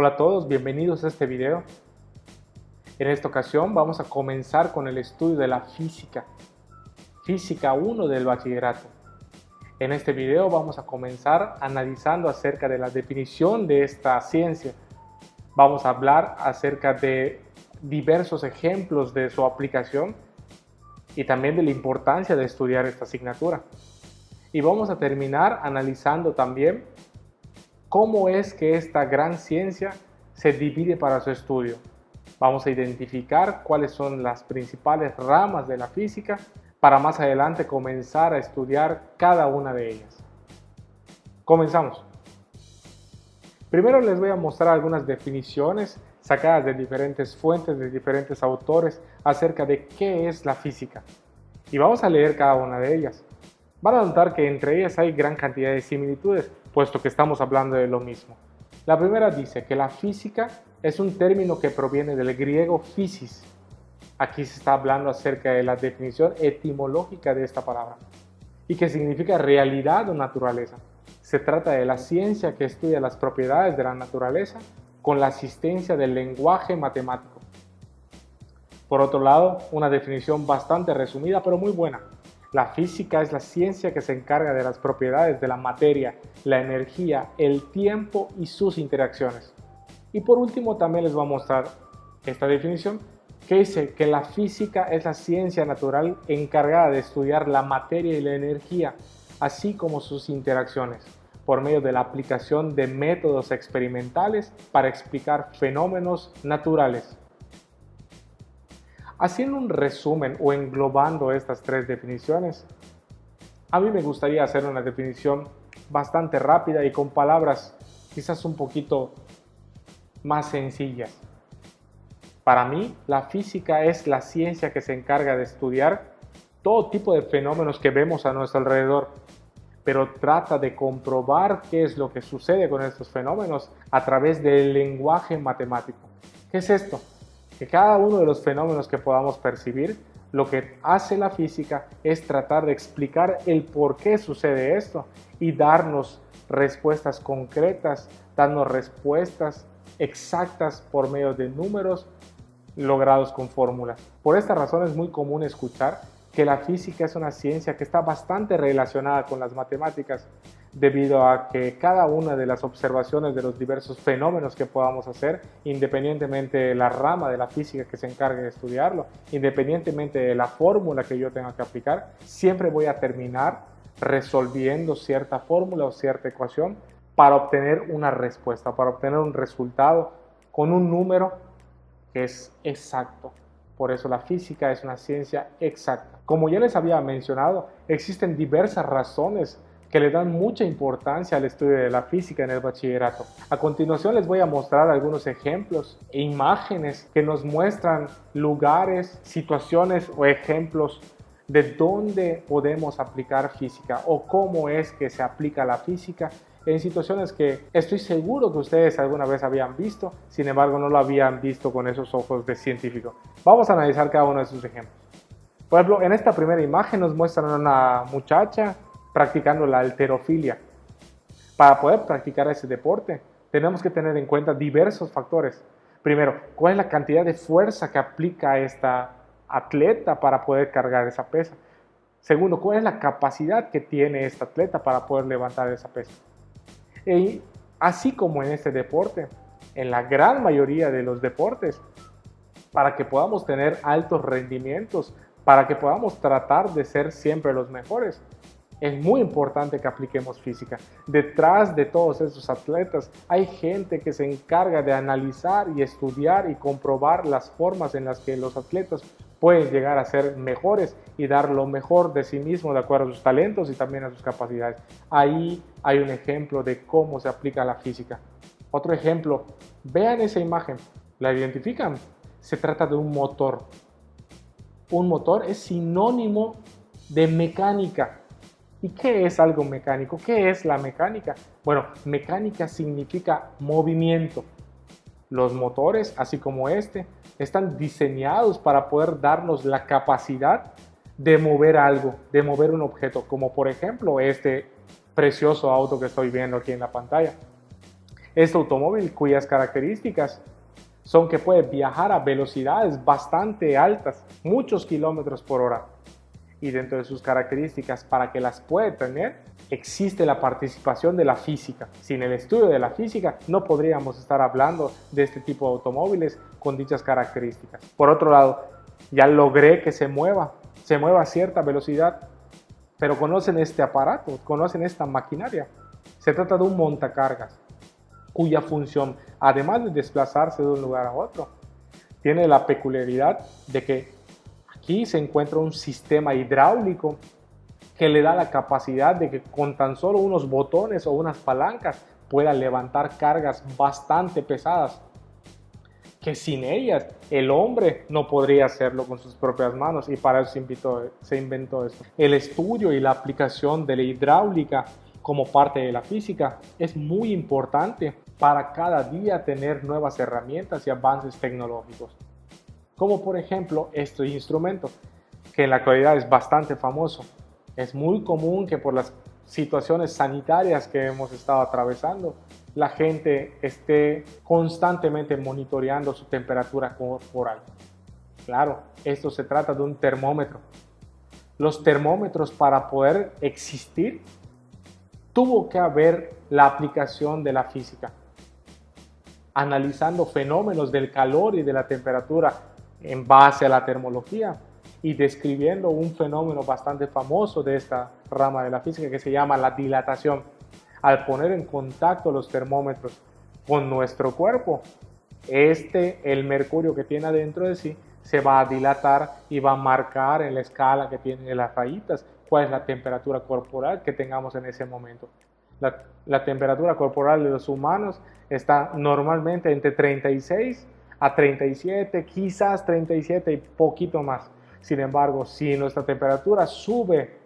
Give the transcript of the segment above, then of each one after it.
Hola a todos, bienvenidos a este video. En esta ocasión vamos a comenzar con el estudio de la Física 1 del bachillerato. En este video vamos a comenzar analizando acerca de la definición de esta ciencia. Vamos a hablar acerca de diversos ejemplos de su aplicación y también de la importancia de estudiar esta asignatura. Y vamos a terminar analizando también cómo es que esta gran ciencia se divide para su estudio. Vamos a identificar cuáles son las principales ramas de la física para más adelante comenzar a estudiar cada una de ellas. Comenzamos. Primero les voy a mostrar algunas definiciones sacadas de diferentes fuentes, de diferentes autores acerca de qué es la física. Y vamos a leer cada una de ellas. Van a notar que entre ellas hay gran cantidad de similitudes, puesto que estamos hablando de lo mismo. La primera dice que la física es un término que proviene del griego physis. Aquí se está hablando acerca de la definición etimológica de esta palabra y que significa realidad o naturaleza. Se trata de la ciencia que estudia las propiedades de la naturaleza con la asistencia del lenguaje matemático. Por otro lado, una definición bastante resumida pero muy buena. La física es la ciencia que se encarga de las propiedades de la materia, la energía, el tiempo y sus interacciones. Y por último también les voy a mostrar esta definición que dice que la física es la ciencia natural encargada de estudiar la materia y la energía, así como sus interacciones, por medio de la aplicación de métodos experimentales para explicar fenómenos naturales. Haciendo un resumen o englobando estas tres definiciones, a mí me gustaría hacer una definición bastante rápida y con palabras quizás un poquito más sencillas. Para mí, la física es la ciencia que se encarga de estudiar todo tipo de fenómenos que vemos a nuestro alrededor, pero trata de comprobar qué es lo que sucede con estos fenómenos a través del lenguaje matemático. ¿Qué es esto? Que cada uno de los fenómenos que podamos percibir, lo que hace la física es tratar de explicar el por qué sucede esto y darnos respuestas concretas, darnos respuestas exactas por medio de números logrados con fórmulas. Por esta razón es muy común escuchar que la física es una ciencia que está bastante relacionada con las matemáticas, debido a que cada una de las observaciones de los diversos fenómenos que podamos hacer, independientemente de la rama de la física que se encargue de estudiarlo, independientemente de la fórmula que yo tenga que aplicar, siempre voy a terminar resolviendo cierta fórmula o cierta ecuación para obtener una respuesta, para obtener un resultado con un número que es exacto. Por eso la física es una ciencia exacta. Como ya les había mencionado, existen diversas razones que le dan mucha importancia al estudio de la física en el bachillerato. A continuación les voy a mostrar algunos ejemplos e imágenes que nos muestran lugares, situaciones o ejemplos de dónde podemos aplicar física o cómo es que se aplica la física en situaciones que estoy seguro que ustedes alguna vez habían visto, sin embargo no lo habían visto con esos ojos de científico. Vamos a analizar cada uno de esos ejemplos. Por ejemplo, en esta primera imagen nos muestran a una muchacha practicando la halterofilia. Para poder practicar ese deporte, tenemos que tener en cuenta diversos factores. Primero, ¿cuál es la cantidad de fuerza que aplica esta atleta para poder cargar esa pesa? Segundo, ¿cuál es la capacidad que tiene esta atleta para poder levantar esa pesa? Y así como en este deporte, en la gran mayoría de los deportes, para que podamos tener altos rendimientos, para que podamos tratar de ser siempre los mejores, es muy importante que apliquemos física. Detrás de todos esos atletas hay gente que se encarga de analizar y estudiar y comprobar las formas en las que los atletas pueden llegar a ser mejores y dar lo mejor de sí mismos de acuerdo a sus talentos y también a sus capacidades. Ahí hay un ejemplo de cómo se aplica la física. Otro ejemplo, vean esa imagen, ¿la identifican? Se trata de un motor. Un motor es sinónimo de mecánica. ¿Y qué es algo mecánico? ¿Qué es la mecánica? Bueno, mecánica significa movimiento. Los motores, así como este, están diseñados para poder darnos la capacidad de mover algo, de mover un objeto, como por ejemplo este precioso auto que estoy viendo aquí en la pantalla. Este automóvil, cuyas características son que puede viajar a velocidades bastante altas, muchos kilómetros por hora. Y dentro de sus características, para que las pueda tener, existe la participación de la física. Sin el estudio de la física, no podríamos estar hablando de este tipo de automóviles con dichas características. Por otro lado, ya logré que se mueva a cierta velocidad, pero conocen este aparato, conocen esta maquinaria. Se trata de un montacargas, cuya función, además de desplazarse de un lugar a otro, tiene la peculiaridad de que aquí se encuentra un sistema hidráulico que le da la capacidad de que con tan solo unos botones o unas palancas pueda levantar cargas bastante pesadas, que sin ellas el hombre no podría hacerlo con sus propias manos, y para eso se inventó esto. El estudio y la aplicación de la hidráulica como parte de la física es muy importante para cada día tener nuevas herramientas y avances tecnológicos, como por ejemplo este instrumento, que en la actualidad es bastante famoso. Es muy común que por las situaciones sanitarias que hemos estado atravesando, la gente esté constantemente monitoreando su temperatura corporal. Claro, esto se trata de un termómetro. Los termómetros, para poder existir, tuvo que haber la aplicación de la física, analizando fenómenos del calor y de la temperatura en base a la termología y describiendo un fenómeno bastante famoso de esta rama de la física que se llama la dilatación. Al poner en contacto los termómetros con nuestro cuerpo, el mercurio que tiene adentro de sí se va a dilatar y va a marcar en la escala que tiene las rayitas cuál es la temperatura corporal que tengamos en ese momento. La temperatura corporal de los humanos está normalmente entre 36 a 37, quizás 37 y poquito más. Sin embargo, si nuestra temperatura sube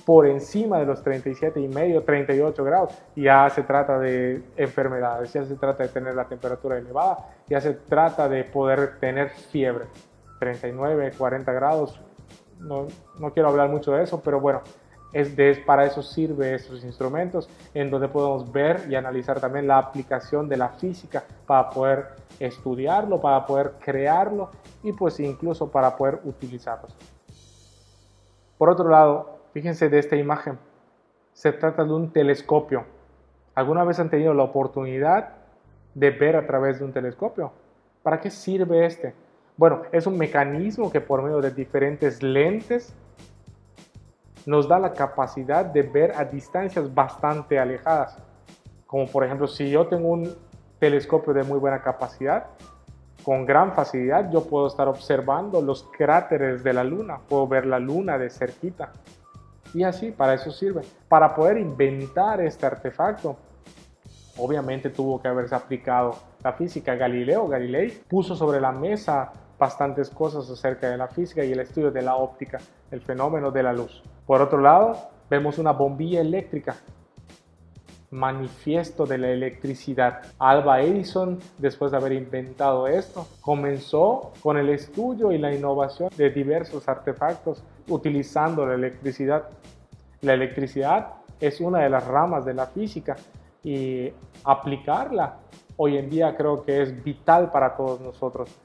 por encima de los 37,5, 38 grados, ya se trata de enfermedades, ya se trata de tener la temperatura elevada, ya se trata de poder tener fiebre. 39, 40 grados, no quiero hablar mucho de eso, pero bueno, para eso sirven estos instrumentos, en donde podemos ver y analizar también la aplicación de la física para poder estudiarlo, para poder crearlo y pues incluso para poder utilizarlos. Por otro lado, fíjense de esta imagen, se trata de un telescopio. ¿Alguna vez han tenido la oportunidad de ver a través de un telescopio? ¿Para qué sirve este? Bueno, es un mecanismo que por medio de diferentes lentes nos da la capacidad de ver a distancias bastante alejadas. Como por ejemplo, si yo tengo un telescopio de muy buena capacidad, con gran facilidad yo puedo estar observando los cráteres de la Luna, puedo ver la Luna de cerquita. Y así, para eso sirve. Para poder inventar este artefacto, obviamente tuvo que haberse aplicado la física. Galileo Galilei puso sobre la mesa bastantes cosas acerca de la física y el estudio de la óptica, el fenómeno de la luz. Por otro lado, vemos una bombilla eléctrica, manifiesto de la electricidad. Alva Edison, después de haber inventado esto, comenzó con el estudio y la innovación de diversos artefactos utilizando la electricidad. La electricidad es una de las ramas de la física y aplicarla hoy en día creo que es vital para todos nosotros.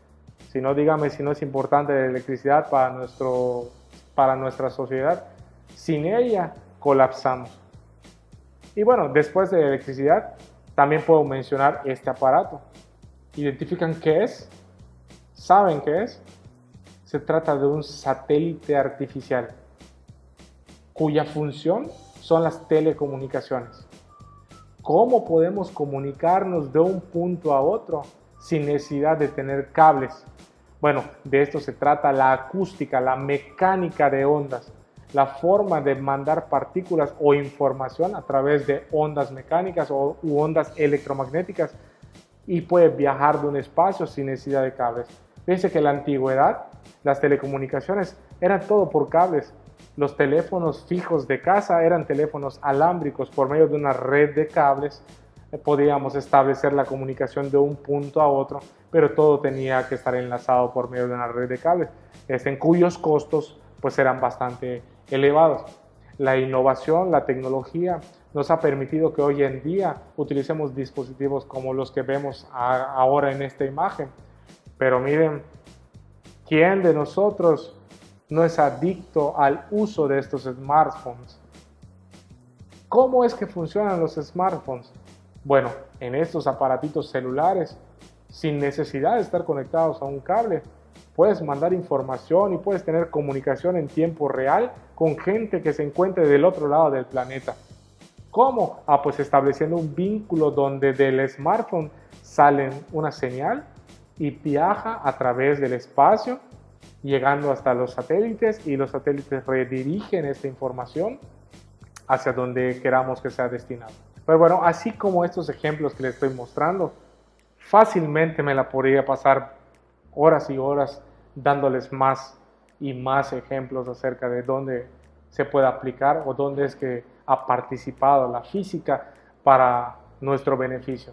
Si no, dígame si no es importante la electricidad para nuestra sociedad. Sin ella colapsamos. Y bueno, después de la electricidad, también puedo mencionar este aparato. ¿Identifican qué es? ¿Saben qué es? Se trata de un satélite artificial, cuya función son las telecomunicaciones. ¿Cómo podemos comunicarnos de un punto a otro sin necesidad de tener cables? Bueno, de esto se trata la acústica, la mecánica de ondas, la forma de mandar partículas o información a través de ondas mecánicas u ondas electromagnéticas y puede viajar de un espacio sin necesidad de cables. Fíjense que en la antigüedad las telecomunicaciones eran todo por cables. Los teléfonos fijos de casa eran teléfonos alámbricos. Por medio de una red de cables podíamos establecer la comunicación de un punto a otro, pero todo tenía que estar enlazado por medio de una red de cables, en cuyos costos pues eran bastante elevados. La innovación, la tecnología nos ha permitido que hoy en día utilicemos dispositivos como los que vemos ahora en esta imagen. Pero miren, ¿quién de nosotros no es adicto al uso de estos smartphones? ¿Cómo es que funcionan los smartphones? Bueno, en estos aparatitos celulares, sin necesidad de estar conectados a un cable, puedes mandar información y puedes tener comunicación en tiempo real con gente que se encuentre del otro lado del planeta. ¿Cómo? Pues estableciendo un vínculo donde del smartphone sale una señal y viaja a través del espacio, llegando hasta los satélites, y los satélites redirigen esta información hacia donde queramos que sea destinado. Pero bueno, así como estos ejemplos que les estoy mostrando, fácilmente me la podría pasar horas y horas dándoles más y más ejemplos acerca de dónde se puede aplicar o dónde es que ha participado la física para nuestro beneficio,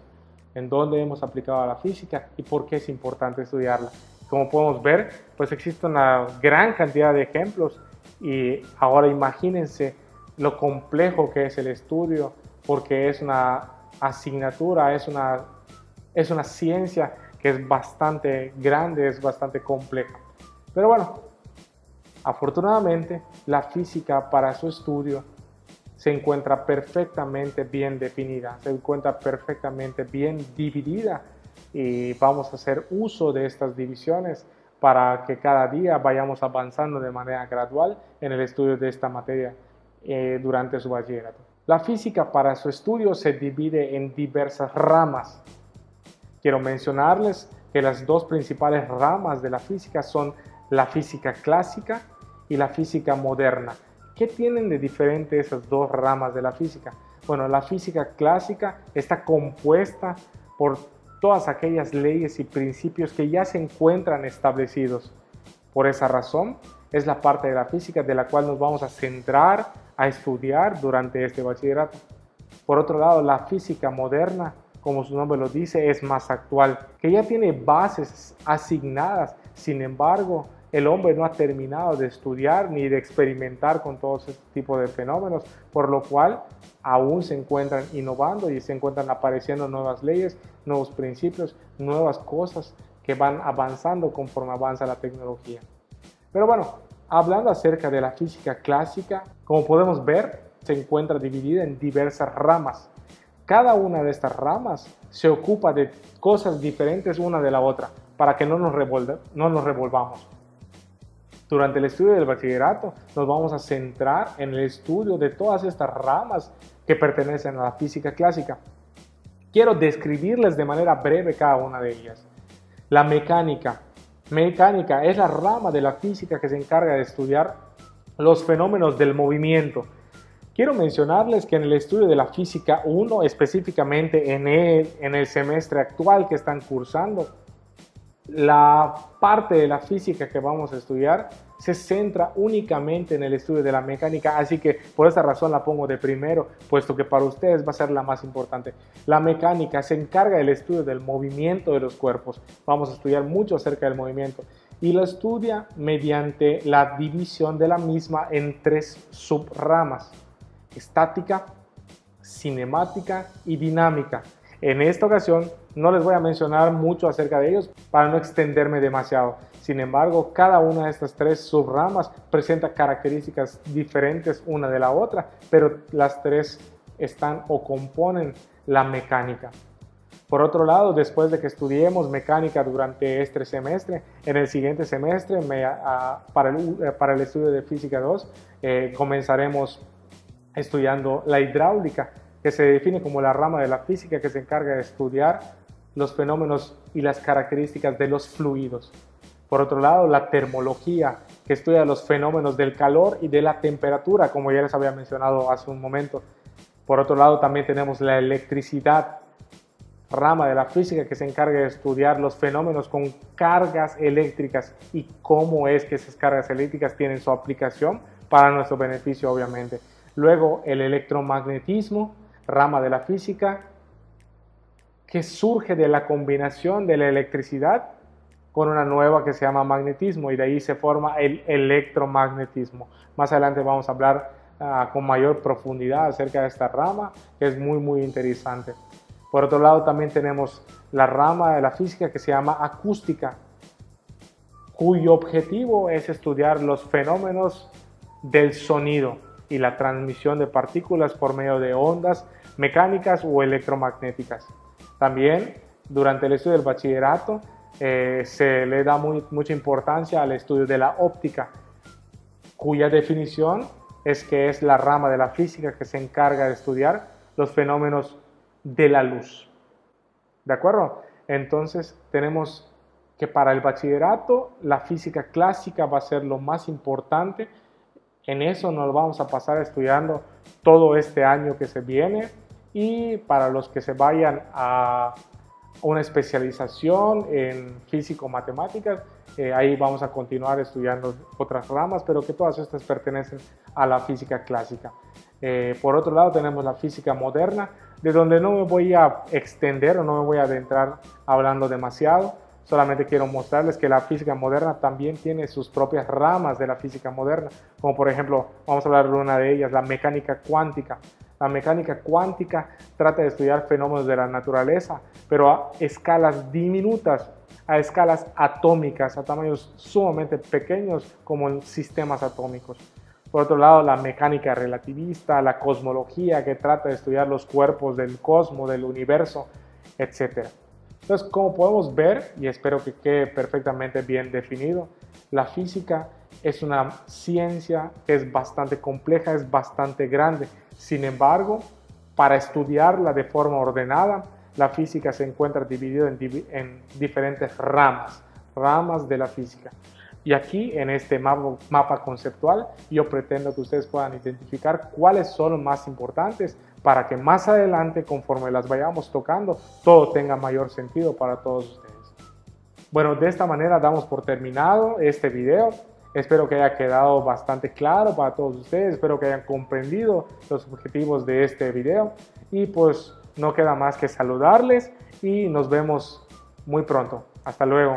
en dónde hemos aplicado la física y por qué es importante estudiarla. Como podemos ver, pues existe una gran cantidad de ejemplos, y ahora imagínense lo complejo que es el estudio, porque es una asignatura, es una ciencia que es bastante grande, es bastante compleja. Pero bueno, afortunadamente la física para su estudio se encuentra perfectamente bien definida, se encuentra perfectamente bien dividida, y vamos a hacer uso de estas divisiones para que cada día vayamos avanzando de manera gradual en el estudio de esta materia durante su bachillerato. La física para su estudio se divide en diversas ramas. Quiero mencionarles que las dos principales ramas de la física son la física clásica y la física moderna. ¿Qué tienen de diferente esas dos ramas de la física? Bueno, la física clásica está compuesta por todas aquellas leyes y principios que ya se encuentran establecidos. Por esa razón, es la parte de la física de la cual nos vamos a centrar a estudiar durante este bachillerato. Por otro lado, la física moderna, como su nombre lo dice, es más actual, que ya tiene bases asignadas. Sin embargo, el hombre no ha terminado de estudiar ni de experimentar con todo este tipo de fenómenos, por lo cual aún se encuentran innovando y se encuentran apareciendo nuevas leyes, nuevos principios, nuevas cosas que van avanzando conforme avanza la tecnología. Pero bueno, hablando acerca de la física clásica, como podemos ver, se encuentra dividida en diversas ramas. Cada una de estas ramas se ocupa de cosas diferentes una de la otra, para que no nos revolvamos. Durante el estudio del bachillerato nos vamos a centrar en el estudio de todas estas ramas que pertenecen a la física clásica. Quiero describirles de manera breve cada una de ellas. La mecánica. Mecánica es la rama de la física que se encarga de estudiar los fenómenos del movimiento. Quiero mencionarles que en el estudio de la física 1, específicamente en el semestre actual que están cursando, la parte de la física que vamos a estudiar se centra únicamente en el estudio de la mecánica, así que por esta razón la pongo de primero, puesto que para ustedes va a ser la más importante. La mecánica se encarga del estudio del movimiento de los cuerpos. Vamos a estudiar mucho acerca del movimiento y lo estudia mediante la división de la misma en tres subramas: estática, cinemática y dinámica. En esta ocasión no les voy a mencionar mucho acerca de ellos para no extenderme demasiado. Sin embargo, cada una de estas tres subramas presenta características diferentes una de la otra, pero las tres están o componen la mecánica. Por otro lado, después de que estudiemos mecánica durante este semestre, en el siguiente semestre, para el estudio de Física 2, comenzaremos estudiando la hidráulica, que se define como la rama de la física que se encarga de estudiar los fenómenos y las características de los fluidos. Por otro lado, la termología, que estudia los fenómenos del calor y de la temperatura, como ya les había mencionado hace un momento. Por otro lado, también tenemos la electricidad, rama de la física que se encarga de estudiar los fenómenos con cargas eléctricas y cómo es que esas cargas eléctricas tienen su aplicación para nuestro beneficio, obviamente. Luego, el electromagnetismo, rama de la física que surge de la combinación de la electricidad con una nueva que se llama magnetismo, y de ahí se forma el electromagnetismo. Más adelante vamos a hablar con mayor profundidad acerca de esta rama, que es muy interesante. Por otro lado, también tenemos la rama de la física que se llama acústica, cuyo objetivo es estudiar los fenómenos del sonido y la transmisión de partículas por medio de ondas mecánicas o electromagnéticas. También, durante el estudio del bachillerato, se le da mucha importancia al estudio de la óptica, cuya definición es que es la rama de la física que se encarga de estudiar los fenómenos de la luz. ¿De acuerdo? Entonces tenemos que para el bachillerato la física clásica va a ser lo más importante. En eso nos vamos a pasar estudiando todo este año que se viene, y para los que se vayan a una especialización en físico-matemáticas, ahí vamos a continuar estudiando otras ramas, pero que todas estas pertenecen a la física clásica. Por otro lado tenemos la física moderna, de donde no me voy a extender o no me voy a adentrar hablando demasiado. Solamente quiero mostrarles que la física moderna también tiene sus propias ramas de la física moderna, como por ejemplo, vamos a hablar de una de ellas, la mecánica cuántica. La mecánica cuántica trata de estudiar fenómenos de la naturaleza, pero a escalas diminutas, a escalas atómicas, a tamaños sumamente pequeños como en sistemas atómicos. Por otro lado, la mecánica relativista, la cosmología, que trata de estudiar los cuerpos del cosmos, del universo, etc. Entonces, como podemos ver, y espero que quede perfectamente bien definido, la física es una ciencia que es bastante compleja, es bastante grande. Sin embargo, para estudiarla de forma ordenada, la física se encuentra dividida en diferentes ramas de la física. Y aquí, en este mapa conceptual, yo pretendo que ustedes puedan identificar cuáles son los más importantes para que más adelante, conforme las vayamos tocando, todo tenga mayor sentido para todos ustedes. Bueno, de esta manera damos por terminado este video. Espero que haya quedado bastante claro para todos ustedes, espero que hayan comprendido los objetivos de este video, y pues no queda más que saludarles y nos vemos muy pronto. Hasta luego.